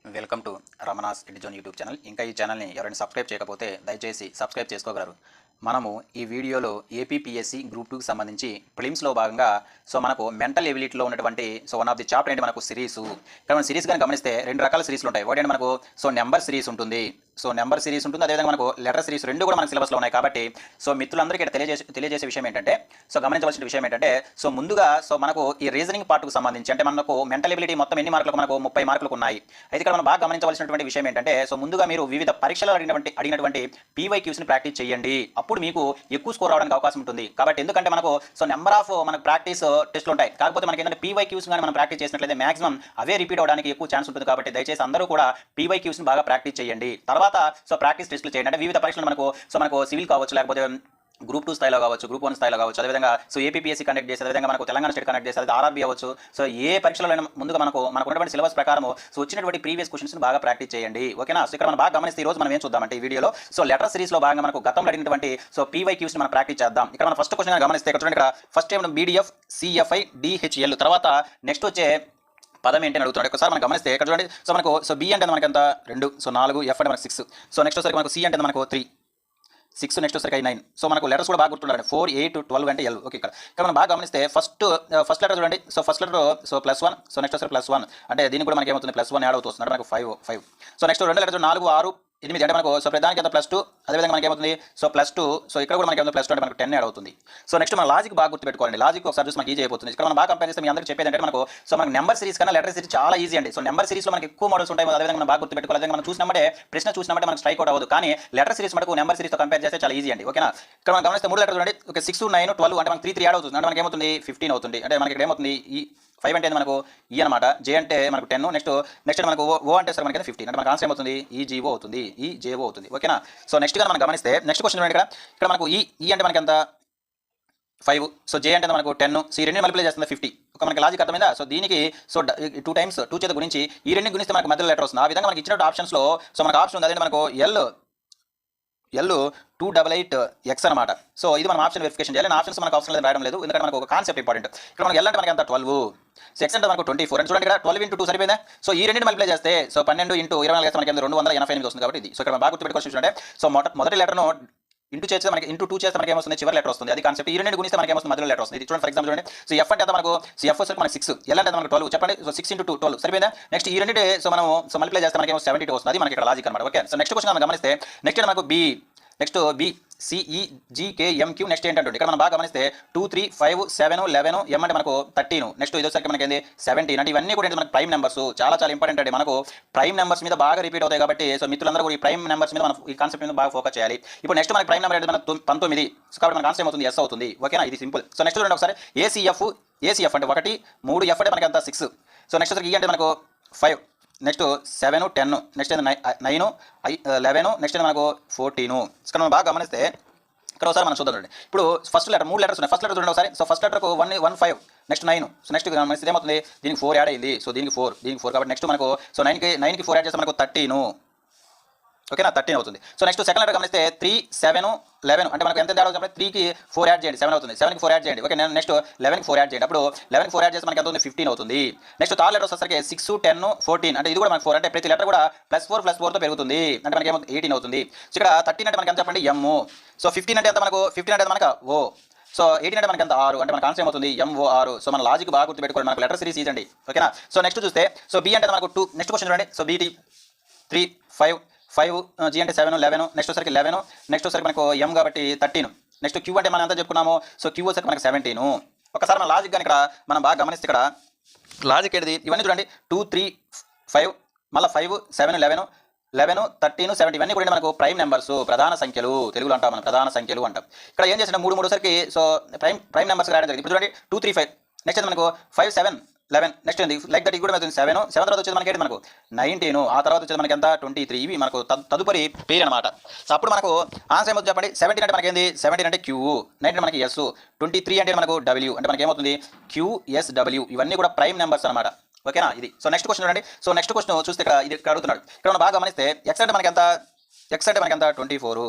Welcome to Ramana's Eduzone YouTube channel. ఇంకా ఈ ఛానల్ని ఎవరైనా సబ్స్క్రైబ్ చేయకపోతే దయచేసి సబ్స్క్రైబ్ చేసుకోగలరు. మనము ఈ వీడియోలో ఏపీపీఎస్సీ గ్రూప్ 2కి సంబంధించి ప్రిలిమ్స్లో భాగంగా మనకు మెంటల్ ఎబిలిటీలో ఉన్నటువంటి వన్ ఆఫ్ ది చాప్టర్ ఏంటి మనకు సిరీస్. ఇక్కడ మన సిరీస్ కానీ గమనిస్తే రెండు రకాల సిరీస్లు ఉంటాయి. ఒకటి మనకు నెంబర్ సిరీస్ ఉంటుంది, నెంబర్ సిరీస్ ఉంటుంది. అదేవిధంగా మనకు లెటర్ సిరీస్ రెండు కూడా మనకు సిలబస్లో ఉన్నాయి. కాబట్టి మిత్రులందరికీ ఇక్కడ తెలియజేసే విషయం ఏంటంటే గమనించవలసిన విషయం ఏంటంటే ముందుగా మనకు ఈ రీజనింగ్ పార్ట్కు సంబంధించి అంటే మనకు మెంటల్ ఎబిలిటీ మొత్తం ఎన్ని మార్కులకు మనకు 30 మార్కులకు ఉన్నాయి. అయితే ఇక్కడ మనం బాగా గమనించవలసినటువంటి విషయం ఏంటంటే ముందుగా మీరు వివిధ పరీక్షలు అడిగినటువంటి పీవైక్యూస్ని ప్రాక్టీస్ చేయండి. అప్పుడు మీకు ఎక్కువ స్కోర్ రావడానికి అవకాశం ఉంటుంది. కాబట్టి ఎందుకంటే మనకు నెంబర్ ఆఫ్ మనకు ప్రాక్టీస్ టెస్ట్లు ఉంటాయి. కాకపోతే మనకి ఏంటంటే పీవైక్యూస్ కానీ మనం ప్రాక్టీస్ చేసినట్లయితే మాక్సిమం అవే రిపీట్ అవడానికి ఎక్కువ ఛాన్స్ ఉంటుంది. కాబట్టి దయచేసి అందరూ కూడా పీవైక్యూస్ని బాగా ప్రాక్టీస్ చేయండి. తర్వాత ప్రాక్టీస్ టెస్ట్లు చేయండి. అంటే వివిధ పరీక్షలు మనకు సివిల్ కావచ్చు, లేకపోతే గ్రూప్ 2 స్థాయిలో కావచ్చు, గ్రూప్ 1 స్థాయిలో కావచ్చు, అదేవిధంగా ఏపీపీఎస్సీ కండక్ట్ చేసి, అదేవిధంగా మనకు తెలంగాణ స్టేట్ కండక్ట్ చేసి, అది ఆర్ఆర్బీ అవ్వచ్చు. ఏ పరీక్షలో ముందుగా మనకు ఉన్నటువంటి సిలబస్ ప్రకారం వచ్చినటువంటి ప్రీవియస్ క్వశ్చన్స్ బాగా ప్రాక్టీస్ చేయండి. ఓకేనా? ఇక్కడ మనం బాగా గమనిస్తే ఈ రోజు మనం ఏం చూద్దామంటే ఈ వీడియోలో లెటర్ సిరీస్లో భాగంగా మనకు గతంలో అడిగినటువంటి పీవైక్యూస్ని మనం ప్రాక్టీస్ చేద్దాం. ఇక్కడ మనం ఫస్ట్ క్వశ్చన్ గమనిస్తే ఇక్కడ చూడండి, ఇక్కడ ఫస్ట్ ఏమో బీడీఎఫ్ సిఎఫ్ఐ డిహెచ్ఎల్, తర్వాత నెక్స్ట్ వచ్చే పదం ఏంటి అని అడుగుతున్నాడు. ఒకసారి మనం గమనిస్తే ఇక్కడ చూడండి, మనకు బి అంటే మనకి ఎంత 2, 4, ఎఫ్ అంటే మనకు 6, నెక్స్ట్ వచ్చేసరికి మనకు సి అంటే మనకు 3, 6 నెక్స్ట్ వచ్చేసరికి 9. మనకు లెటర్స్ కూడా బాగా గుర్తుండాలి. 4, 8, 12 అంటే ఎల్. ఓకే, ఇక్కడ మనం బాగా గమనిస్తే ఫస్ట్ లెటర్ చూడండి. ఫస్ట్ లెటర్ +1, నెక్స్ట్ వచ్చేసరికి +1 అంటే దీనికి కూడా మనకి ఏమవుతుంది +1 యాడ్ అవుతుంది, మనకు 5. నెక్స్ట్ రెండు లెటర్స్ 4, 6, 8 అంటే మనకు ప్రధానికి ఎంత +2, అదేవిధంగా మనకి ఏమవుతుంది +2. ఇక్కడ కూడా మనకి ఏమవుతుంది +2 అంటే మనకు 10 యాడ్ అవుతుంది. నెక్స్ట్ మన లాజిక్ బాగా గుర్తుపెట్టుకోండి. లాజిక్ ఒకసారి చూసి మనకి ఈజీ అయిపోతుంది. ఇక్కడ మనం బాగా కంపేర్ చేస్తే మీ అందరికీ చెప్పేది అంటే మనకు నెంబర్ సిరీస్ కన్నా లెటర్ సిరీస్ చాలా ఈజీ అండి. నెంబర్ సిరీస్లో మనకి ఎక్కువ మోడల్స్ ఉంటాయి. అదేవిధంగా మనం బాగా గుర్తుపెట్టుకోవాలి. అదేవిధంగా మనం చూసినట్టే ప్రశ్న చూసినట్టే మనకు స్ట్రైక్ అవుట్ అవ్వదు. కానీ లెటర్ సిరీస్ మనకు నెంబర్ సిరీస్తో కంపేర్ చేస్తే చాలా ఈజీ అండి. ఓకేనా? ఇక్కడ మనం గమనిస్తే 3 లెటర్ చూడండి. 6, 9, 12 అంటే మనకు 3 యాడ్ అవుతుంది. అంటే మనకి ఏమవుతుంది 15 అవుతుంది. అంటే మనకి ఇక్కడ ఏమవుతుంది ఈ 5 అంటే మనకు ఈ అనమాట, జే అంటే మనకు 10, నెక్స్ట్ మనకు ఓ అంటే సరే మనకి 15 అంటే మనకు ఆన్సర్ ఏమవుతుంది ఈ జీవో అవుతుంది, ఈ జేవో అవుతుంది. ఓకేనా? నెక్స్ట్ గా మనం గమనిస్తే నెక్స్ట్ క్వశ్చన్ చూడండి. ఇక్కడ మనకు ఈ అంటే మనకి ఎంత 5, జే అంటే మనకు 10, ఈ రెండు మల్టిప్లై చేస్తుంది 50. మనకి లాజిక్ అర్థమైందా? దీనికి 2 టైమ్స్ 2 చేత గురించి ఈ రెండు గుణిస్తే మనకు మధ్యలో లెటర్ వస్తుంది. ఆ విధంగా మనకి ఇచ్చిన ఆప్షన్స్లో మనకు ఆప్షన్ ఉంది. అదే మనకు ఎల్ 288X అనమాట. ఇది మనం ఆప్షన్ వెరిఫికేషన్ చేయాలి. ఆప్షన్స్ మనకు అవసరం లేదు, రాయడం లేదు, ఎందుకంటే మనకు ఒక కాన్సెప్ట్ ఇంపార్టెంట్. ఇక్కడ మనకి ఎల్ అంటే మనకి ఎంత 12, ఎక్స్ అంటే మనకు 24 అని చూడండి. ఇక్కడ 12 × 2 సరిపోయిందా? ఈ రెండింటి మల్టిప్లై చేస్తే 12 × 24 చేస్తే మనకి 288 వస్తుంది. కాబట్టి ఇది ఇక్కడ బాగా గుర్తుపెట్టుకోవాల్సి చూడండి. మొదటి లెటర్ను ఇంటూ చేస్తే మనకి ఇంటూ 2 చేస్తే మనకి ఏమొస్తుంది చివరి లెటర్ వస్తుంది. అది కాన్సెప్ట్. ఈ రెండు గుణిస్తే మనకి ఏమొస్తుంది మధ్యలో లెటర్ వస్తుంది. ఇది చూడండి. ఫర్ ఎగ్జాంపుల్ చూడండి. ఎఫ్ అంటే మనకు ఎఫ్ వచ్చేసరికి మనకి 6, ఎల్ అంటే మనకు 12. చెప్పండి. 6 × 2 12 సరిపోయిందా? నెక్స్ట్ ఈ రెండింటి మనం మల్టిప్లై చేస్తే మనకి 72 వస్తుంది. అది మనకి ఇక్కడ లాజిక్ అనమాట. ఓకే. నెక్స్ట్ క్వశ్చన్ మనం గమనిస్తే నెక్స్ట్ మనకు బి, నెక్స్ట్ BCEGKMQ నెక్స్ట్ ఏంటంటే ఇక్కడ మనం బాగా గమనిస్తే 2, 3, 5, 7, 11, M అంటే మనకు 13. నెక్స్ట్ ఇది వచ్చేసరికి మనకి 17 అంటే ఇవన్నీ కూడా మనకు ప్రైమ్ నెంబర్స్. చాలా ఇంపార్టెంట్ అండి. మనకు ప్రైమ్ నెంబర్స్ మీద బాగా రిపీట్ అవుతాయి. కాబట్టి మిత్రులందరూ కూడా ఈ ప్రైమ్ నెంబర్స్ మీద మనం ఈ కాన్సెప్ట్ మీద బాగా ఫోకస్ చేయాలి. ఇప్పుడు నెక్స్ట్ మనకి ప్రైమ్ నెంబర్ అంటే మనకు 19. కాబట్టి మనకు ఆన్సర్ ఏమవుతుంది ఎస్ అవుతుంది. ఓకేనా? ఇది సింపుల్. నెక్స్ట్ చూడండి ఒకసారి ACF అంటే 1, 3, F అంటే మనకి అంత 6. నెక్స్ట్ వచ్చేసరికి E అంటే మనకు 5, నెక్స్ట్ 7, 10, నెక్స్ట్ 9, 11, నెక్స్ట్ మనకు 14. ఇక్కడ మనం బాగా గమనిస్తే ఇక్కడ ఒకసారి మనం చూద్దాం. ఇప్పుడు ఫస్ట్ లెటర్ 3 లెటర్స్ ఉన్నాయి. ఫస్ట్ లెటర్ చూడండి ఒకసారి. First లెటర్కు 1, 5, next 9. నెక్స్ట్ గమనిస్తే ఏమవుతుంది దీనికి 4 యాడ్ అయింది. దీనికి 4 కాబట్టి నెక్స్ట్ మనకు 9కి 4 యాడ్ చేస్తే మనకు 13. ఓకేనా? 13 అవుతుంది. నెక్స్ట్ సెకండ్ లెటర్ గమనిస్తే 3, 7, 11 అంటే మనకు ఎంత యాడ్ అవుతుంది? 3కి 4 యాడ్ చేయండి 7 అవుతుంది. 7కి 4 యాడ్ చేయండి. ఓకే. నెక్స్ట్ 11కి 4 యాడ్ చేయండి. అప్పుడు 11కి 4 యాడ్ చేస్తే మనకి ఎంత అవుతుంది 15 అవుతుంది. నెక్స్ట్ థర్డ్ లెటర్ వచ్చేసరికి 6, 10, 14 అంటే ఇది కూడా మనకు 4 అంటే ప్రతి లెటర్ కూడా +4 తో పెరుగుతుంది. అంటే మనకి ఏమవుతుంది 18 అవుతుంది. ఇక్కడ 13 అంటే మనకి ఎంత చెప్పండి M. 15 అంటే ఎంత మనకు 15 అంటే మనకు O. 18 అంటే మనకి ఎంత 6 అంటే మనకు ఆన్సర్ ఏమవుతుంది MO6. మన లాజిక్ బాగా గుర్తుపెట్టుకోండి. మనకు లెటర్ సిరీస్ ఇదండి. ఓకేనా? నెక్స్ట్ చూస్తే B అంటే మనకు 2. నెక్స్ట్ క్వశ్చన్ చూడండి. BT 3, 5, G అంటే 7, 11, నెక్స్ట్ వచ్చరికి 11, నెక్స్ట్ వచ్చరికి మనకు M కాబట్టి 13. నెక్స్ట్ Q అంటే మనం ఎంత చెప్పుకున్నాము? Q వచ్చరికి మనకు 17. ఒకసారి మన లాజిక్ కానీ ఇక్కడ మనం బాగా గమనిస్తే ఇక్కడ లాజిక్ ఏంటిది? ఇవన్నీ చూడండి 2, 3, 5 మళ్ళీ 5, 7, 11, 13, 17 ఇవన్నీ కూడా మనకు ప్రైమ్ నెంబర్స్, ప్రధాన సంఖ్యలు. తెలుగులో అంటాం మనం ప్రధాన సంఖ్యలు అంటాం. ఇక్కడ ఏం చేసిన 3 సరికి ప్రైమ్ నెంబర్స్ రాయడం జరిగింది. ఇప్పుడు చూడండి 2, 3, 5 నెక్స్ట్ మనకు 5, 7, 11 నెక్స్ట్ ఏంటి లైక్ దట్. ఇది కూడా 7 తర్వాత వచ్చేది మనకి ఏంటి మనకు 19. ఆ తర్వాత వచ్చేది మనకి ఎంత 23. ఇవి మనకు తదుపరి పేరు అనమాట. అప్పుడు మనకు ఆన్సర్ ఏమవుతుంది చెప్పండి. 17 అంటే మనకి ఏంది 17 అంటే Q, 19 మనకి S, 23 అంటే మనకు W అంటే మనకి ఏమవుతుంది QSW. ఇవన్నీ కూడా ప్రైమ్ నెంబర్స్ అనమాట. ఓకేనా? ఇది నెక్స్ట్ క్వశ్చన్ చూడండి. నెక్స్ట్ క్వశ్చన్ చూస్తే ఇక్కడ ఇది అడుగుతున్నాడు. ఇక్కడ మనం బాగా గమనిస్తే X అంటే మనకి ఎంత ఎక్స్ అంటే మనకి ఎంత 24.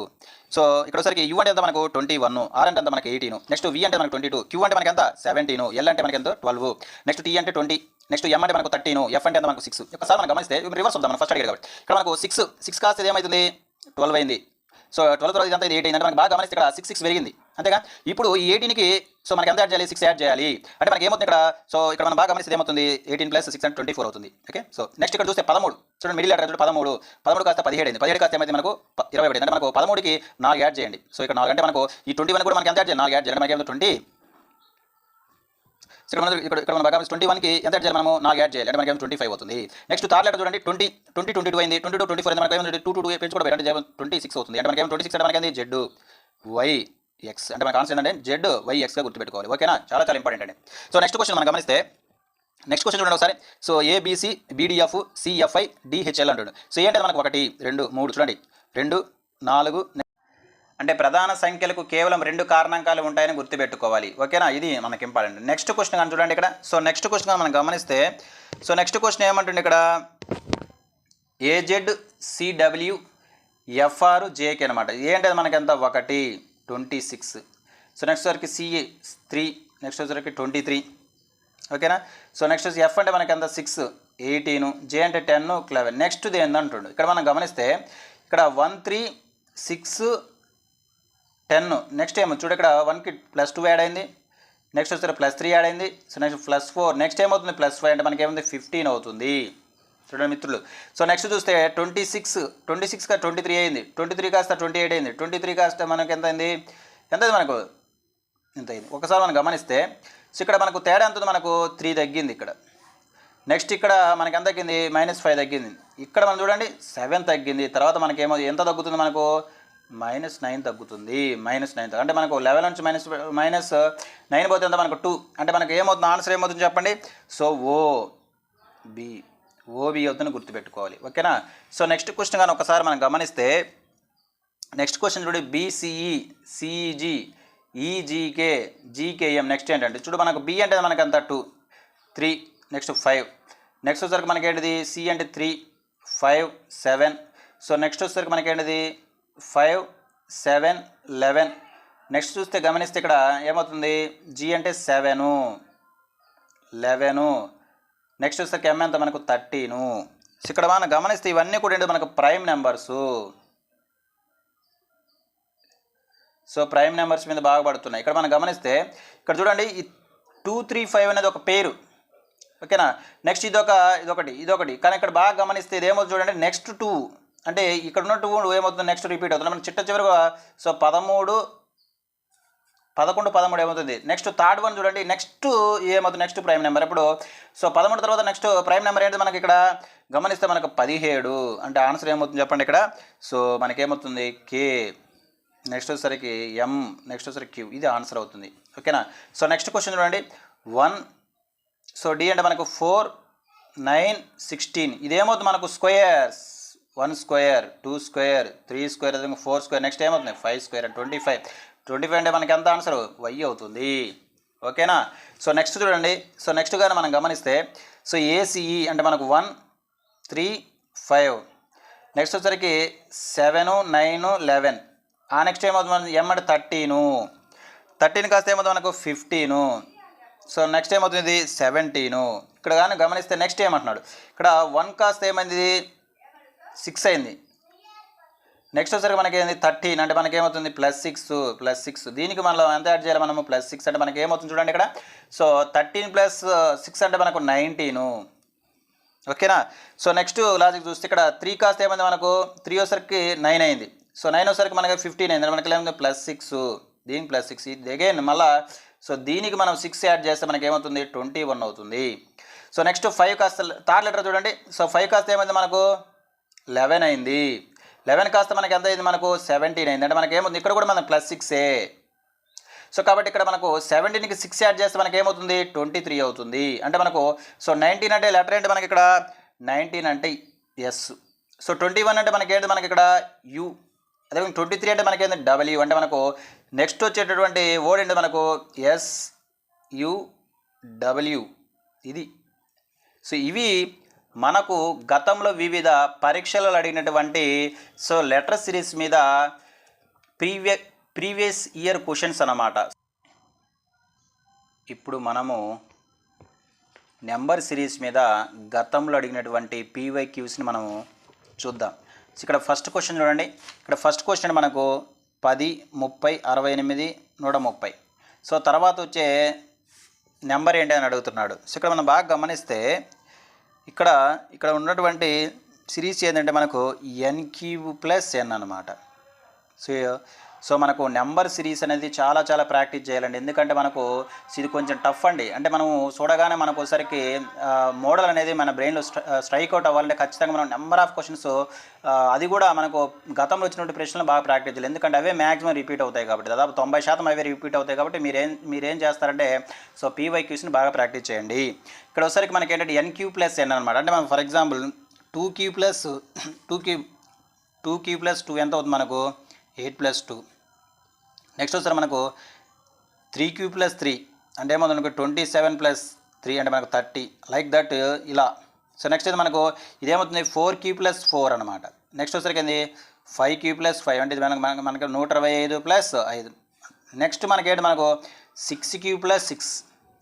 సో ఇక్కడ వచ్చరికి యూ అంటే ఎంత మనకు 21, ఆర్ అంటే ఎంత మనకి 18, నెక్స్ట్ వి అంటే మనకు 22, క్యూ అంటే మనకి ఎంత 17, ఎల్ అంటే మనకి ఎంత 12, నెక్స్ట్ టీ అంటే 20, నెక్స్ట్ ఎం అంటే మనకు 13, ఎఫ్ అంటే ఎంత మనకు 6. ఒకసారి మనం గమనిస్తే రివర్స్ వద్దాం, మనం ఫస్ట్ అడిగారు కాబట్టి ఇక్కడ మనకు 6 కాస్త ఏమవుతుంది 12 అయింది. సో 12 తర్వాత ఇదంతా 8 అయింది అంటే మనకు బాగా గమనిస్తే ఇక్కడ 6 పెరిగింది అంతేగా. ఇప్పుడు ఈ 18కి సో మనకి ఎంత యాడ్ చేయాలి 6 యాడ్ చేయాలి అంటే మనకి ఏమవుతుంది ఇక్కడ. సో ఇక్కడ మనం బాగా గమనిస్తే ఏమవుతుంది 18 + 6 అంటే 24 అవుతుంది. ఓకే, సో నెక్స్ట్ ఇక్కడ చూస్తే 13 చూడండి, మిడిల్ లెటర్ 13 కాస్త 17 అయింది. 17 కాస్త ఏమైంది మనకు 21 అంటే మనకు 13కి 4 యాడ్ చేయండి. సో ఇక్కడ 4 అంటే మనకు ఈ 21 కూడా మనకి ఎంత యాడ్ చేయాలి 4 యాడ్ చేయాలి, మనకి ఏమో 20. ఇక్కడ మనం బాగా 21కి ఎంత యాడ్ చేయాలి మనము 4 యాడ్ చేయాలి అంటే మనకి 25 అవుతుంది. నెక్స్ట్ థర్డ్ లెటర్ చూడండి 20 22 అయింది, 22 24 అంటే మనకి 2 పెంచుకోవడం అంటే 26 అవుతుంది. అంటే మనకి 26 అంటే మనకి జెడ్ వై ఎక్స్ అంటే మనకి ఆన్సర్ ఏంటంటే జెడ్ వై ఎక్స్గా గుర్తుపెట్టుకోవాలి. ఓకేనా, చాలా చాలా ఇంపార్టెంట్ అండి. సో నెక్స్ట్ క్వశ్చన్ మనం గమనిస్తే నెక్స్ట్ క్వశ్చన్ చూడండి ఒకసారి. So ABC BDF CFI DHL అంటాడు. సో ఏంటంటే మనకు 1 2 3 చూడండి 2 4 అంటే ప్రధాన సంఖ్యలకు కేవలం 2 కారణాంకాలు ఉంటాయని గుర్తుపెట్టుకోవాలి. ఓకేనా, ఇది మనకి ఇంపార్టెంట్. నెక్స్ట్ క్వశ్చన్ కానీ చూడండి ఇక్కడ. సో నెక్స్ట్ క్వశ్చన్ మనం గమనిస్తే సో నెక్స్ట్ క్వశ్చన్ ఏమంటుంది ఇక్కడ ఏజెడ్ సిడబ్ల్యూ ఎఫ్ఆర్ జేకే అనమాట. ఏంటంటే మనకి ఎంత 1 26. సో నెక్స్ట్ వరకు సిఏ 3, నెక్స్ట్ వచ్చరికి 23. ఓకేనా, సో నెక్స్ట్ వచ్చి ఎఫ్ అంటే మనకి ఎంత 6 18, జే అంటే 10 11. నెక్స్ట్ది ఏందంటుండు ఇక్కడ మనం గమనిస్తే ఇక్కడ 1 3 6 10. నెక్స్ట్ ఏమో చూడు ఇక్కడ 1కి +2 యాడ్ అయింది, నెక్స్ట్ వచ్చి +3 యాడ్ అయింది, సో నెక్స్ట్ +4, నెక్స్ట్ ఏమవుతుంది +5 అంటే మనకి ఏముంది 15 అవుతుంది. చూడండి మిత్రులు. సో నెక్స్ట్ చూస్తే 26 కా 23 అయింది, 23 కాస్త 28 అయింది, 23 కాస్త మనకి ఎంత అయింది మనకు ఎంత అయింది. ఒకసారి మనం గమనిస్తే సో ఇక్కడ మనకు తేడా ఎంత మనకు 3 తగ్గింది ఇక్కడ. నెక్స్ట్ ఇక్కడ మనకి ఎంత తగ్గింది -5 తగ్గింది. ఇక్కడ మనం చూడండి 7 తగ్గింది. తర్వాత మనకేమో ఎంత తగ్గుతుంది మనకు -9 తగ్గుతుంది. -9 అంటే మనకు 11 నుంచి -9 పోతే ఎంత మనకు 2 అంటే మనకు ఏమవుతుంది ఆన్సర్ ఏమవుతుంది చెప్పండి. సో ఓబి అవుతుంది గుర్తుపెట్టుకోవాలి. ఓకేనా, సో నెక్స్ట్ క్వశ్చన్ కానీ ఒకసారి మనం గమనిస్తే నెక్స్ట్ క్వశ్చన్ చూడండి బీసీఈ సిఈజీ ఈజీకే జీకేఎం. నెక్స్ట్ ఏంటంటే చూడు మనకు బి అంటే మనకి అంత 2 3, నెక్స్ట్ 5, నెక్స్ట్ వచ్చేసరికి మనకి ఏంటిది సి అంటే 3 5 7. సో నెక్స్ట్ వచ్చేసరికి మనకి ఏంటిది 5 7 11. నెక్స్ట్ చూస్తే గమనిస్తే ఇక్కడ ఏమవుతుంది జీ అంటే 7 11. నెక్స్ట్ వచ్చేసరికి ఎం ఎంత మనకు 13. సో ఇక్కడ మనం గమనిస్తే ఇవన్నీ కూడా ఏంటి మనకు prime numbers. So prime numbers మీద బాగా పడుతున్నాయి. ఇక్కడ మనం గమనిస్తే ఇక్కడ చూడండి ఈ 2 3 5 అనేది ఒక పేరు. ఓకేనా, నెక్స్ట్ ఇదొకటి కానీ ఇక్కడ బాగా గమనిస్తే ఇది ఏమవుతుంది చూడండి నెక్స్ట్ 2 అంటే ఇక్కడ ఉన్న 2 ఏమవుతుంది నెక్స్ట్ రిపీట్ అవుతుంది మనకి చివరిగా. సో 11 13 ఏమవుతుంది. నెక్స్ట్ థర్డ్ వన్ చూడండి నెక్స్ట్ ఏమవుతుంది నెక్స్ట్ ప్రైమ్ నెంబర్. ఇప్పుడు సో 13 తర్వాత నెక్స్ట్ ప్రైమ్ నెంబర్ ఏంటి మనకి ఇక్కడ గమనిస్తే మనకు 17 అంటే ఆన్సర్ ఏమవుతుంది చెప్పండి ఇక్కడ. సో మనకేమవుతుంది కే, నెక్స్ట్ వచ్చేసరికి ఎం, నెక్స్ట్ వచ్చేసరికి క్యూ, ఇది ఆన్సర్ అవుతుంది. ఓకేనా, సో నెక్స్ట్ క్వశ్చన్ చూడండి 1. సో డి అంటే మనకు 4 9 16. ఇదేమవుతుంది మనకు squares 1 square 2 square 3 square 4 square. Next ఏమవుతుంది 5 స్క్వేర్ 25 అంటే మనకి ఎంత ఆన్సర్ వై అవుతుంది. ఓకేనా, సో నెక్స్ట్ చూడండి. సో నెక్స్ట్ కానీ మనం గమనిస్తే సో ఏసీఈ అంటే మనకు 1 3 5. నెక్స్ట్ వచ్చరికి 7 9 11. ఆ నెక్స్ట్ ఏమవుతుంది మనకి ఎం అంటే 13 కాస్త ఏమవుతుంది మనకు 15. సో నెక్స్ట్ ఏమవుతుంది 17. ఇక్కడ కానీ గమనిస్తే నెక్స్ట్ ఏమంటున్నాడు ఇక్కడ 1 కాస్త ఏమైంది 6 అయింది. నెక్స్ట్ వచ్చరికి మనకి ఏంది 13 అంటే మనకి ఏమవుతుంది +6. దీనికి మనం ఎంత యాడ్ చేయాలి మనము +6 అంటే మనకి ఏమవుతుంది చూడండి ఇక్కడ. సో 13 + 6 అంటే మనకు 19. ఓకేనా, సో నెక్స్ట్ లాజిక్ చూస్తే ఇక్కడ 3 కాస్త ఏమైంది మనకు 3 వచ్చరికి 9 అయింది. సో 9 వచ్చరికి మనకి 15 అయింది. మనకి ఏమైంది +6, దీనికి +6 ఇది అగైన్ మళ్ళీ. సో దీనికి మనం 6 యాడ్ చేస్తే మనకి ఏమవుతుంది 21 అవుతుంది. సో నెక్స్ట్ 5 కాస్త థర్డ్ లెటర్ చూడండి. సో 5 కాస్త ఏమైంది మనకు 11 అయింది. 11 కాస్త మనకి ఎంత అయింది మనకు 17 అయింది. అంటే మనకి ఏమవుతుంది ఇక్కడ కూడా మనం +6. సో కాబట్టి ఇక్కడ మనకు 17కి 6 యాడ్ చేస్తే మనకి ఏమవుతుంది 23 అవుతుంది. అంటే మనకు సో 19 అంటే లెటర్ ఏంటి మనకి ఇక్కడ 19 అంటే ఎస్. సో 21 అంటే మనకి ఏంటి మనకి ఇక్కడ యు. అదే 23 అంటే మనకి ఏంటి డబ్ల్యూ. అంటే మనకు నెక్స్ట్ వచ్చేటటువంటి వర్డ్ ఏంటి మనకు SUW ఇది. సో ఇవి మనకు గతంలో వివిధ పరీక్షలలో అడిగినటువంటి సో లెటర్ సిరీస్ మీద ప్రీవియస్ ఇయర్ క్వశ్చన్స్ అన్నమాట. ఇప్పుడు మనము నెంబర్ సిరీస్ మీద గతంలో అడిగినటువంటి పీవైక్యూస్ని మనము చూద్దాం. ఇక్కడ ఫస్ట్ క్వశ్చన్ చూడండి. ఇక్కడ ఫస్ట్ క్వశ్చన్ మనకు 10, 30, 68, 130. సో తర్వాత వచ్చే నెంబర్ ఏంటి అని అడుగుతున్నాడు. సో ఇక్కడ మనం బాగా గమనిస్తే ఇక్కడ ఉన్నటువంటి సిరీస్ ఏంటంటే మనకు n³ n అన్నమాట. సో మనకు నెంబర్ సిరీస్ అనేది చాలా ప్రాక్టీస్ చేయాలండి. ఎందుకంటే మనకు ఇది కొంచెం టఫ్ అండి. అంటే మనము చూడగానే మనకు ఒకసారికి మోడల్ అనేది మన బ్రెయిన్లో స్ట్రైక్ అవుట్ అవ్వాలంటే ఖచ్చితంగా మనం నెంబర్ ఆఫ్ క్వశ్చన్స్ అది కూడా మనకు గతంలో వచ్చినటువంటి ప్రశ్నలు బాగా ప్రాక్టీస్ చేయాలి. ఎందుకంటే అవే మ్యాక్సిమం రిపీట్ అవుతాయి కాబట్టి, దాదాపు 90% అవే రిపీట్ అవుతాయి కాబట్టి మీరేం చేస్తారంటే సో పీవైక్యూస్ని బాగా ప్రాక్టీస్ చేయండి. ఇక్కడ ఒకసారికి మనకి ఏంటంటే n³ n అనమాట. అంటే మనం ఫర్ ఎగ్జాంపుల్ 2³ ఎంత అవుతుంది మనకు 8+2. నెక్స్ట్ వచ్చారు మనకు 3³ అంటే ఏమవుతుంది మనకు 27+3 అంటే మనకు 30, లైక్ దట్ ఇలా. సో నెక్స్ట్ అయితే మనకు ఇదేమవుతుంది 4³ అనమాట. నెక్స్ట్ వచ్చరికి ఏంది 5³ అంటే ఇది మనకు 125+5. నెక్స్ట్ మనకేంటి మనకు 6³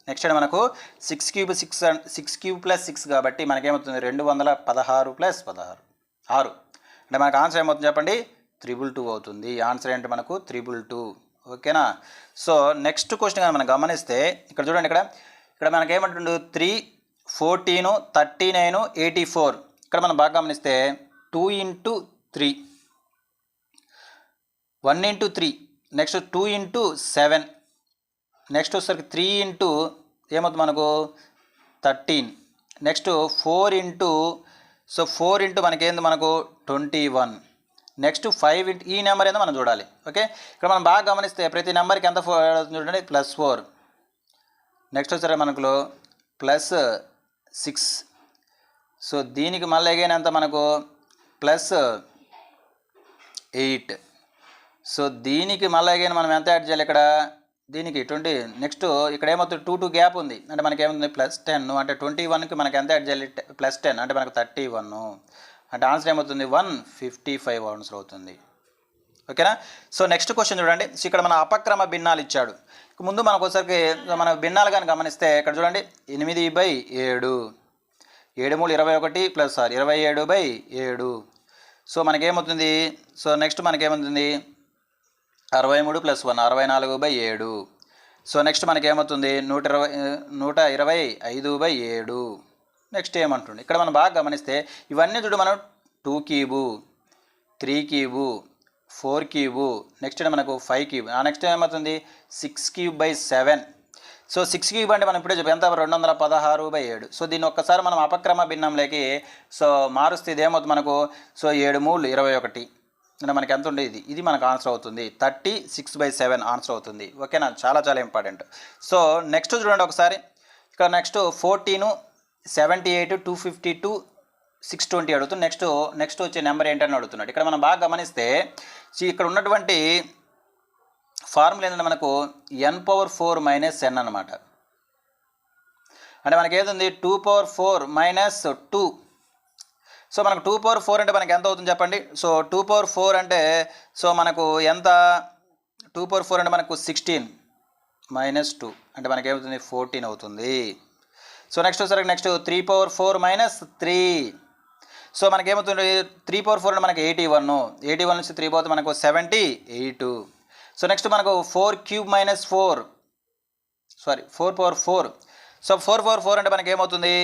నెక్స్ట్ అంటే మనకు 6³ కాబట్టి మనకేమవుతుంది 216+16 6 అంటే మనకు ఆన్సర్ ఏమవుతుంది చెప్పండి 322 అవుతుంది. ఆన్సర్ ఏంటి మనకు 322. ఓకేనా. సో నెక్స్ట్ క్వశ్చన్ కానీ మనం గమనిస్తే ఇక్కడ చూడండి. ఇక్కడ మనకేమంటుండు 3, 14, 39, 84. ఇక్కడ మనం బాగా గమనిస్తే 2 × 3, 1 × 3, నెక్స్ట్ 2 × 7, నెక్స్ట్ వచ్చేసరికి 3 × ఏమవుతుంది మనకు 13, నెక్స్ట్ 4 × మనకేంది మనకు 21, నెక్స్ట్ 5 × ఈ నెంబర్ ఏందో మనం చూడాలి. ఓకే. ఇక్కడ మనం బాగా గమనిస్తే ప్రతి నెంబర్కి ఎంత 4 చూడండి +4, నెక్స్ట్ వచ్చారు మనకు +6. సో దీనికి మళ్ళీ అగైన్ ఎంత మనకు +8. సో దీనికి మళ్ళీ అగైన్ మనం ఎంత యాడ్ చేయాలి ఇక్కడ దీనికి 20. నెక్స్ట్ ఇక్కడ ఏమవుతుంది 2 గ్యాప్ ఉంది అంటే మనకి ఏముంది +10 అంటే 21కి మనకి ఎంత యాడ్ చేయాలి +10 అంటే మనకు 31 అంటే ఆన్సర్ ఏమవుతుంది 155 ఆన్సర్ అవుతుంది. ఓకేనా. సో నెక్స్ట్ క్వశ్చన్ చూడండి. సో ఇక్కడ మన అపక్రమ భిన్నాలు ఇచ్చాడు. ముందు మనకు ఒకసారి మన భిన్నాలు కానీ గమనిస్తే ఇక్కడ చూడండి 8/7, 7 × 3 = 21 + 6 27/7. సో మనకేమవుతుంది సో నెక్స్ట్ మనకేమవుతుంది 63 + 1 64/7. సో నెక్స్ట్ మనకేమవుతుంది 125/7. నెక్స్ట్ ఏమంటుంది ఇక్కడ మనం బాగా గమనిస్తే ఇవన్నీ చూడు మనం 2³ 3³ 4³ నెక్స్ట్ మనకు 5³ నెక్స్ట్ ఏమవుతుంది 6³/7. సో 6³ అంటే మనం ఇప్పుడే చెప్పి ఎంత 216/7. సో దీన్ని ఒక్కసారి మనం అపక్రమ భిన్నంలోకి సో మారుస్తే ఇదేమవుతుంది మనకు సో 7 × 3 = 21 అంటే మనకి ఎంత ఉండేది ఇది మనకు ఆన్సర్ అవుతుంది 36/7 ఆన్సర్ అవుతుంది. ఓకేనా. చాలా ఇంపార్టెంట్. సో నెక్స్ట్ చూడండి ఒకసారి ఇక్కడ నెక్స్ట్ 14, 78, 252, 620 అడుగుతుంది. నెక్స్ట్ వచ్చే నెంబర్ ఏంటని అడుగుతున్నాడు. ఇక్కడ మనం బాగా గమనిస్తే ఇక్కడ ఉన్నటువంటి ఫార్ములా ఏంటంటే మనకు n⁴ - n అనమాట. అంటే మనకి ఏది 2⁴ - 2. సో మనకు 2⁴ అంటే మనకి ఎంత అవుతుంది చెప్పండి. సో 2⁴ అంటే సో మనకు ఎంత 2⁴ అంటే మనకు 16 - 2 అంటే మనకి ఏమవుతుంది 14 అవుతుంది. సో నెక్స్ట్ వచ్చేసరికి నెక్స్ట్ 3⁴ - 3. సో మనకేమవుతుంది 3⁴ అంటే మనకి 81 నుంచి 3 పోతే మనకు 78. సో నెక్స్ట్ మనకు 4³ - 4 సారీ 4⁴. సో 4⁴ అంటే మనకి ఏమవుతుంది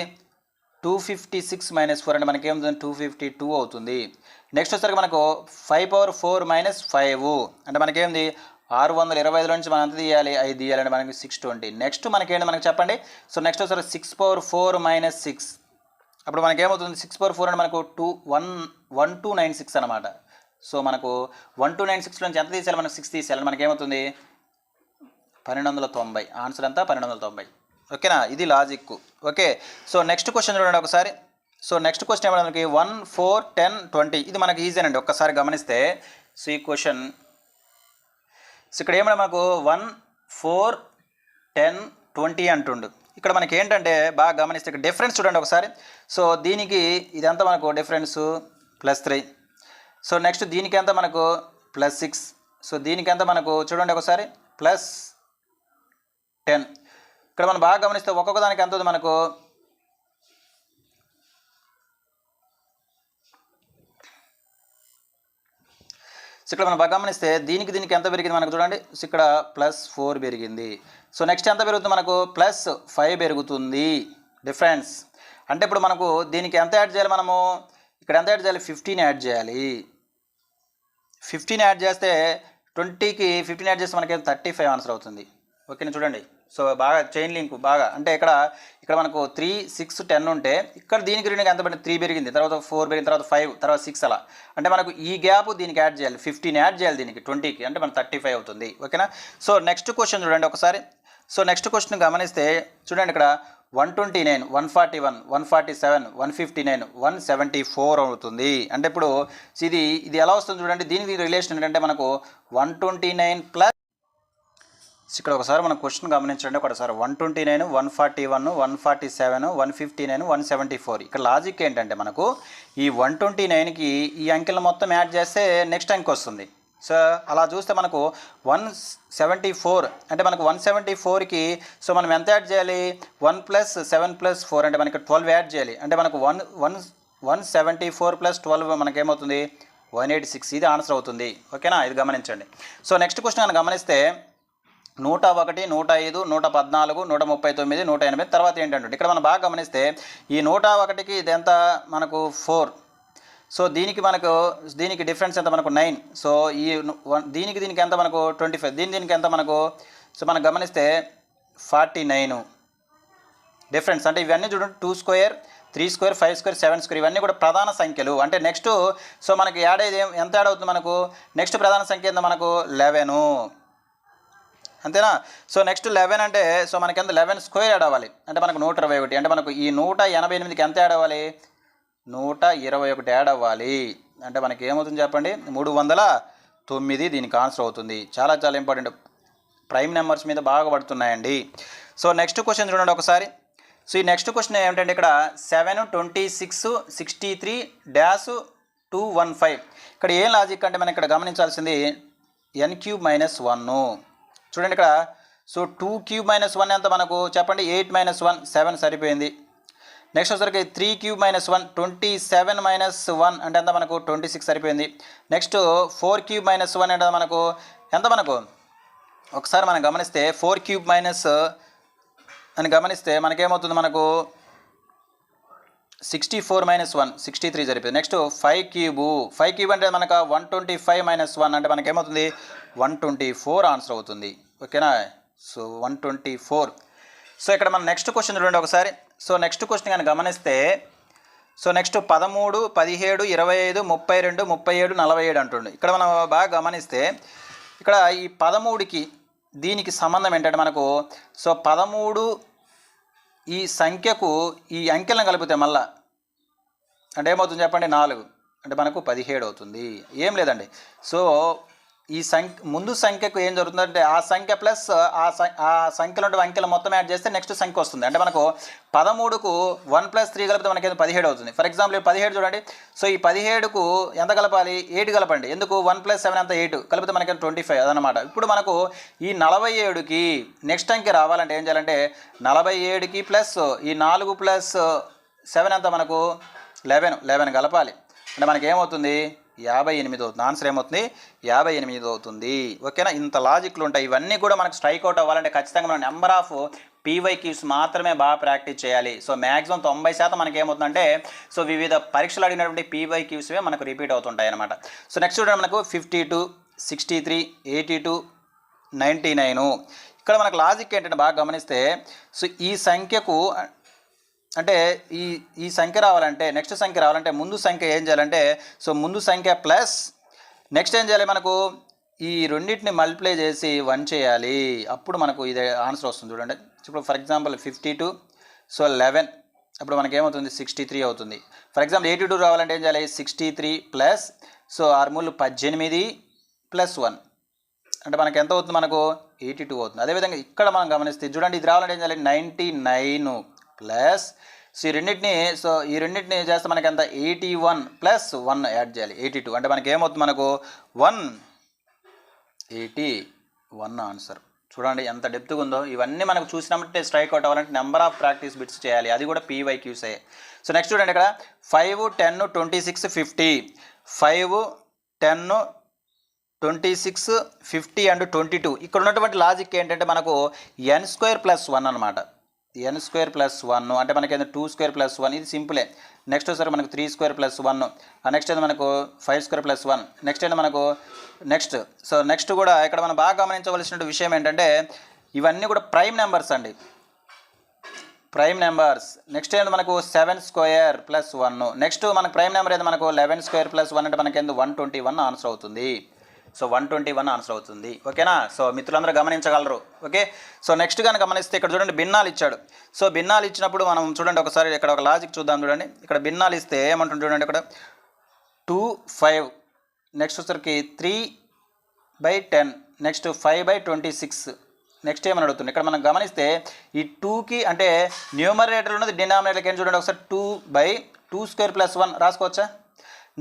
256 - 4 అంటే మనకి ఏమవుతుంది 252 అవుతుంది. నెక్స్ట్ వచ్చేసరికి మనకు 5⁴ - 5 అంటే మనకేంది 625 నుంచి మనం ఎంత తీయాలి 5 తీయాలంటే మనకి 620. నెక్స్ట్ మనకేంటి మనకి చెప్పండి. సో నెక్స్ట్ వచ్చేసరికి 6⁴ - 6 అప్పుడు మనకేమవుతుంది 6⁴ అంటే మనకు 1296 అనమాట. సో మనకు 1296 నుంచి ఎంత తీసేయాలి మనకు 6 తీసేయాలి మనకేమవుతుంది 1290. ఆన్సర్ ఎంత 1290. ఓకేనా. ఇది logic. Okay. So next question చూడండి ఒకసారి. సో నెక్స్ట్ క్వశ్చన్ ఏమన్నా మనకి 1, 4, 10, 20 ఇది మనకి ఈజీ అండి. ఒక్కసారి గమనిస్తే సో ఈ క్వశ్చన్ సో ఇక్కడ ఏమన్నా మనకు 1, 4, 10, 20 అంటుండు. ఇక్కడ మనకి ఏంటంటే బాగా గమనిస్తే ఇక్కడ డిఫరెన్స్ చూడండి ఒకసారి. సో దీనికి ఇదంతా మనకు డిఫరెన్స్ +3. సో నెక్స్ట్ దీనికి ఎంత మనకు +6. సో దీనికి ఎంత మనకు చూడండి ఒకసారి +10. ఇక్కడ మనం బాగా గమనిస్తే ఒక్కొక్క దానికి ఎంత ఉంది మనకు సో ఇక్కడ మనం బాగా గమనిస్తే దీనికి ఎంత పెరిగింది మనకు చూడండి. సో ఇక్కడ +4 పెరిగింది. సో నెక్స్ట్ ఎంత పెరుగుతుంది మనకు +5 పెరుగుతుంది డిఫరెన్స్. అంటే ఇప్పుడు మనకు దీనికి ఎంత యాడ్ చేయాలి మనము, ఇక్కడ ఎంత యాడ్ చేయాలి 15 యాడ్ చేయాలి. 15 యాడ్ చేస్తే 20కి 15 యాడ్ చేస్తే మనకి 35 ఆన్సర్ అవుతుంది. ఓకేనా చూడండి. సో బాగా చైన్ లింక్ బాగా అంటే ఇక్కడ మనకు 3, 6, 10 ఉంటే ఇక్కడ దీనికి రెండుకి ఎంత పడింది 3 పెరిగింది, తర్వాత 4 పెరిగింది, తర్వాత 5, తర్వాత 6 అలా. అంటే మనకు ఈ గ్యాప్ దీనికి యాడ్ చేయాలి 15 యాడ్ చేయాలి దీనికి 20కి, అంటే మనకు 35 అవుతుంది. ఓకేనా. సో నెక్స్ట్ క్వశ్చన్ చూడండి ఒకసారి. సో నెక్స్ట్ క్వశ్చన్ గమనిస్తే చూడండి ఇక్కడ 129, 141, 147, 159, 174 అవుతుంది. అంటే ఇప్పుడు ఇది ఎలా వస్తుంది చూడండి. దీనికి రిలేషన్ ఏంటంటే మనకు 129 ప్లస్ ఇక్కడ ఒకసారి మనం క్వశ్చన్ గమనించండి. ఒకసారి 129, 141, 147, 159, 174. ఇక్కడ లాజిక్ ఏంటంటే మనకు ఈ 129కి ఈ అంకెలు మొత్తం యాడ్ చేస్తే నెక్స్ట్ అంకె వస్తుంది. సో అలా చూస్తే మనకు 174 అంటే మనకు 174కి సో మనం ఎంత యాడ్ చేయాలి 1 + 7 + 4 అంటే మనకి 12 యాడ్ చేయాలి. అంటే మనకు 174 + 12 మనకేమవుతుంది 186. ఇది ఆన్సర్ అవుతుంది. ఓకేనా, ఇది గమనించండి. సో నెక్స్ట్ క్వశ్చన్ మనం గమనిస్తే 101, 105, 114, 139, 180 తర్వాత ఏంటంటే ఇక్కడ మనం బాగా గమనిస్తే ఈ 101కి ఇది ఎంత మనకు 4. సో దీనికి డిఫరెన్స్ ఎంత మనకు 9. సో ఈ దీనికి ఎంత మనకు 25, దీనికి ఎంత మనకు సో మనం గమనిస్తే 49 డిఫరెన్స్. అంటే ఇవన్నీ చూడండి 2 స్క్వేర్, 3 స్క్వేర్, 5 స్క్వేర్, 7 స్క్వేర్ ఇవన్నీ కూడా ప్రధాన సంఖ్యలు. అంటే నెక్స్ట్ సో మనకి యాడ్ అయ్యేది ఎంత యాడ్ అవుతుంది మనకు నెక్స్ట్ ప్రధాన సంఖ్య ఎంత మనకు 11 అంతేనా. సో నెక్స్ట్ 11 అంటే సో మనకి ఎంత 11 స్క్వేర్ యాడ్ అవ్వాలి అంటే మనకు 121. అంటే మనకు ఈ 188కి ఎంత యాడ్ అవ్వాలి 121 యాడ్ అవ్వాలి. అంటే మనకి ఏమవుతుంది చెప్పండి 309. దీనికి ఆన్సర్ అవుతుంది. చాలా చాలా ఇంపార్టెంట్, ప్రైమ్ నెంబర్స్ మీద బాగా పడుతున్నాయండి. సో నెక్స్ట్ క్వశ్చన్ చూడండి ఒకసారి. సో ఈ నెక్స్ట్ క్వశ్చన్ ఏమిటంటే ఇక్కడ 7, 26, 63-215. ఇక్కడ ఏం లాజిక్ అంటే మనం ఇక్కడ గమనించాల్సింది n³ - 1 చూడండి ఇక్కడ. సో 2³ - 1 ఎంత మనకు చెప్పండి 8 - 1 7 సరిపోయింది. నెక్స్ట్ వచ్చరికి 3³ - 1 27 - 1 అంటే ఎంత మనకు 26 సరిపోయింది. నెక్స్ట్ 4³ - 1 అంటే మనకు ఎంత మనకు ఒకసారి మనం గమనిస్తే 4³ - అని గమనిస్తే మనకేమవుతుంది మనకు 64 - 1 63 సరిపోయింది. నెక్స్ట్ 5³ అంటే మనకు 125 - 1 అంటే మనకేమవుతుంది 124 ఆన్సర్ అవుతుంది. ఓకేనా. సో 124. సో ఇక్కడ మనం నెక్స్ట్ క్వశ్చన్ చూడండి ఒకసారి. సో నెక్స్ట్ క్వశ్చన్ కానీ గమనిస్తే సో నెక్స్ట్ 13, 17, 25, 32, 37, 47 అంటుండే. ఇక్కడ మనం బాగా గమనిస్తే ఇక్కడ ఈ 13కి దీనికి సంబంధం ఏంటంటే మనకు సో 13 ఈ సంఖ్యకు ఈ అంకెలను కలిపితే మళ్ళా అంటే ఏమవుతుంది చెప్పండి 4 అంటే మనకు 17 అవుతుంది. ఏం లేదండి. సో ఈ ముందు సంఖ్యకు ఏం జరుగుతుందంటే ఆ సంఖ్య ప్లస్ ఆ సంఖ్యలో ఉండే అంకెలు మొత్తం యాడ్ చేస్తే నెక్స్ట్ సంఖ్య వస్తుంది. అంటే మనకు 13కు 1 + 3 కలిపితే మనకి 17 అవుతుంది. ఫర్ ఎగ్జాంపుల్ 17 చూడండి. సో ఈ 17కు ఎంత కలపాలి 8 కలపండి. ఎందుకు 1 + 7 ఎంత 8 కలిపితే మనకి 25 అదనమాట. ఇప్పుడు మనకు ఈ 47కి నెక్స్ట్ అంకె రావాలంటే ఏం చేయాలంటే 47కి ప్లస్ ఈ 4 + 7 ఎంత మనకు 11 కలపాలి. అంటే మనకి ఏమవుతుంది 58 అవుతుంది. ఆన్సర్ ఏమవుతుంది 58 అవుతుంది. ఓకేనా. ఇంత లాజిక్లు ఉంటాయి. ఇవన్నీ కూడా మనకు స్ట్రైక్ అవుట్ అవ్వాలంటే ఖచ్చితంగా మనం నెంబర్ ఆఫ్ PYQs మాత్రమే బాగా ప్రాక్టీస్ చేయాలి. సో మ్యాక్సిమం 90% మనకి ఏమవుతుందంటే సో వివిధ పరీక్షలు అడిగినటువంటి PYQsవే మనకు రిపీట్ అవుతుంటాయి అనమాట. సో నెక్స్ట్ చూడండి మనకు 52, 63, 82, 99. ఇక్కడ మనకు లాజిక్ ఏంటంటే బాగా గమనిస్తే సో ఈ సంఖ్యకు అంటే ఈ సంఖ్య రావాలంటే నెక్స్ట్ సంఖ్య రావాలంటే ముందు సంఖ్య ఏం చేయాలంటే సో ముందు సంఖ్య ప్లస్ నెక్స్ట్ ఏం చేయాలి మనకు ఈ రెండింటిని మల్టిప్లై చేసి 1 చేయాలి. అప్పుడు మనకు ఇది ఆన్సర్ వస్తుంది చూడండి. ఇప్పుడు ఫర్ ఎగ్జాంపుల్ 52 సో 11 అప్పుడు మనకి ఏమవుతుంది 63 అవుతుంది. ఫర్ ఎగ్జాంపుల్ 82 రావాలంటే ఏం చేయాలి 63 ప్లస్ సో 6 × 18 + 1 అంటే మనకి ఎంత అవుతుంది మనకు 82 అవుతుంది. అదేవిధంగా ఇక్కడ మనం గమనిస్తే చూడండి, ఇది రావాలంటే ఏం చేయాలి, 99 ప్లస్ సో ఈ రెండింటిని చేస్తే మనకి ఎంత 81 ప్లస్ 1 యాడ్ చేయాలి 82. అంటే మనకి ఏమవుతుంది, మనకు 181 ఆన్సర్. చూడండి ఎంత డెప్త్గా ఉందో. ఇవన్నీ మనకు చూసినట్టే స్ట్రైక్ అవుట్ అవ్వాలంటే నెంబర్ ఆఫ్ ప్రాక్టీస్ బిట్స్ చేయాలి, అది కూడా PYQసే. సో నెక్స్ట్ చూడండి, ఇక్కడ 5, 10, 26, 50. 5, 10, 26, 50 అండ్ 22. ఇక్కడ ఉన్నటువంటి లాజిక్ ఏంటంటే మనకు n² + 1 అనమాట. n² + 1 అంటే మనకి 2² + 1, ఇది సింపులే. నెక్స్ట్ వచ్చేసరికి మనకు 3² + 1, నెక్స్ట్ అయితే మనకు 5² + 1, నెక్స్ట్ అయితే మనకు నెక్స్ట్ కూడా ఇక్కడ మనం బాగా గమనించవలసిన విషయం ఏంటంటే ఇవన్నీ కూడా ప్రైమ్ నెంబర్స్ అండి, ప్రైమ్ నెంబర్స్. నెక్స్ట్ ఏంటి మనకు 7² + 1. నెక్స్ట్ మనకు ప్రైమ్ నెంబర్ అయితే మనకు 11² + 1 అంటే మనకి 121 ఆన్సర్ అవుతుంది. సో 121 ఆన్సర్ అవుతుంది. ఓకేనా? సో మిత్రులందరూ గమనించగలరు. ఓకే. సో నెక్స్ట్ కనుక గమనిస్తే ఇక్కడ చూడండి భిన్నాలు ఇచ్చాడు. సో భిన్నాలు ఇచ్చినప్పుడు మనం చూడండి ఒకసారి ఇక్కడ ఒక లాజిక్ చూద్దాం. చూడండి ఇక్కడ భిన్నాలు ఇస్తే ఏమంటుంది చూడండి, ఇక్కడ 2, 5, నెక్స్ట్ వచ్చరికి 3/10, నెక్స్ట్ 5/26. నెక్స్ట్ ఏమని అడుగుతుంది ఇక్కడ మనం గమనిస్తే ఈ 2కి అంటే న్యూమరేటర్ ఉన్నది డినామినేటర్కి ఏం చూడండి ఒకసారి 2/2² + 1 రాసుకోవచ్చా?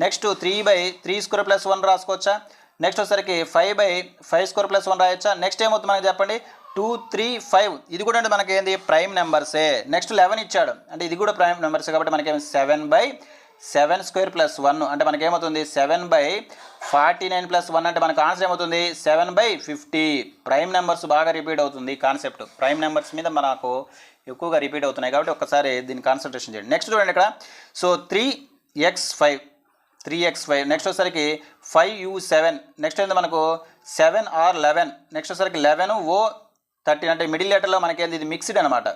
నెక్స్ట్ 3/3² + 1 రాసుకోవచ్చా? నెక్స్ట్ వచ్చరికి 5/5² + 1 రాయొచ్చా? నెక్స్ట్ ఏమవుతుంది మనకి చెప్పండి, 2, 3, 5. ఇది కూడా అంటే మనకి ఏంది ప్రైమ్ నెంబర్సే. నెక్స్ట్ 11 ఇచ్చాడు అంటే ఇది కూడా ప్రైమ్ నెంబర్సే కాబట్టి మనకేమి 7/7² + 1 అంటే మనకేమవుతుంది 7/49 + 1 అంటే మనకు ఆన్సర్ ఏమవుతుంది 7/50. ప్రైమ్ నెంబర్స్ బాగా రిపీట్ అవుతుంది కాన్సెప్ట్. ప్రైమ్ నెంబర్స్ మీద మనకు ఎక్కువగా రిపీట్ అవుతున్నాయి కాబట్టి ఒక్కసారి దీన్ని కాన్సన్ట్రేషన్ చేయండి. నెక్స్ట్ చూడండి ఇక్కడ సో 3x5 నెక్స్ట్ వచ్చేసరికి 5u7. నెక్స్ట్ ఏంటి మనకు 7r11. నెక్స్ట్ వచ్చేసరికి 11o13 అంటే మిడిల్ లెటర్లో మనకేంది ఇది మిక్స్డ్ అనమాట,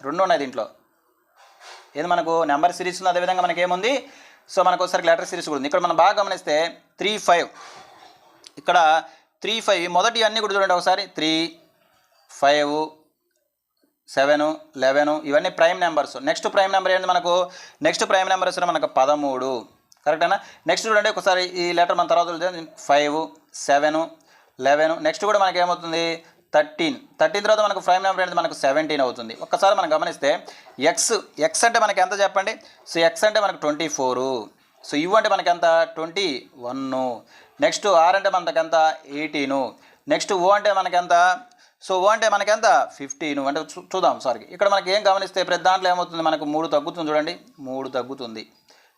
రెండు ఉన్నాయి దీంట్లో. ఏది మనకు నెంబర్ సిరీస్ ఉంది, అదేవిధంగా మనకి ఏముంది సో మనకు ఒకసారి లెటర్ సిరీస్ కూడా ఉంది. ఇక్కడ మనం బాగా గమనిస్తే 3, 5 ఇక్కడ 3, 5 మొదటి అన్నీ కూడా చూడండి ఒకసారి 3, 5, 7, 11 ఇవన్నీ prime numbers. Next prime number ఏంటి మనకు, నెక్స్ట్ ప్రైమ్ నెంబర్ వస్తే మనకు 13. కరెక్టేనా? నెక్స్ట్ చూడండి ఒకసారి ఈ లెటర్ మన తర్వాత 5, 7, 11. నెక్స్ట్ కూడా మనకి ఏమవుతుంది 13 తర్వాత మనకు ప్రైమ్ నెంబర్ అనేది మనకు 17 అవుతుంది. ఒక్కసారి మనం గమనిస్తే ఎక్స్ అంటే మనకి ఎంత చెప్పండి, సో ఎక్స్ అంటే మనకు 24. సో యు అంటే మనకి ఎంత 21. నెక్స్ట్ ఆర్ అంటే మనకి ఎంత 18. నెక్స్ట్ ఓ అంటే మనకి ఎంత, సో ఓ అంటే మనకి ఎంత 15 అంటే చూద్దాం సారీ. ఇక్కడ మనకి ఏం గమనిస్తే ప్రతి దాంట్లో ఏమవుతుంది మనకు 3 తగ్గుతుంది. చూడండి 3 తగ్గుతుంది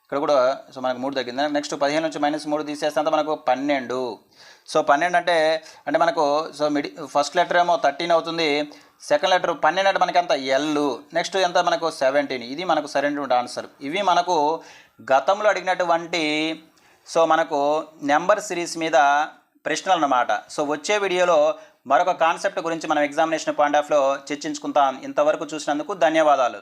ఇక్కడ కూడా. సో మనకు 3 తగ్గింది. నెక్స్ట్ 15 నుంచి -3 తీసేస్తే అంత మనకు 12. సో 12 అంటే మనకు సో ఫస్ట్ లెటర్ ఏమో 13 అవుతుంది, సెకండ్ లెటర్ 12 అంటే మనకి ఎంత ఎల్, నెక్స్ట్ ఎంత మనకు 17. ఇది మనకు సరైనటువంటి ఆన్సర్. ఇవి మనకు గతంలో అడిగినటువంటి సో మనకు నెంబర్ సిరీస్ మీద ప్రశ్నలు అన్నమాట. సో వచ్చే వీడియోలో మరొక కాన్సెప్ట్ గురించి మనం ఎగ్జామినేషన్ పాయింట్ ఆఫ్లో చర్చించుకుంటాం. ఇంతవరకు చూసినందుకు ధన్యవాదాలు.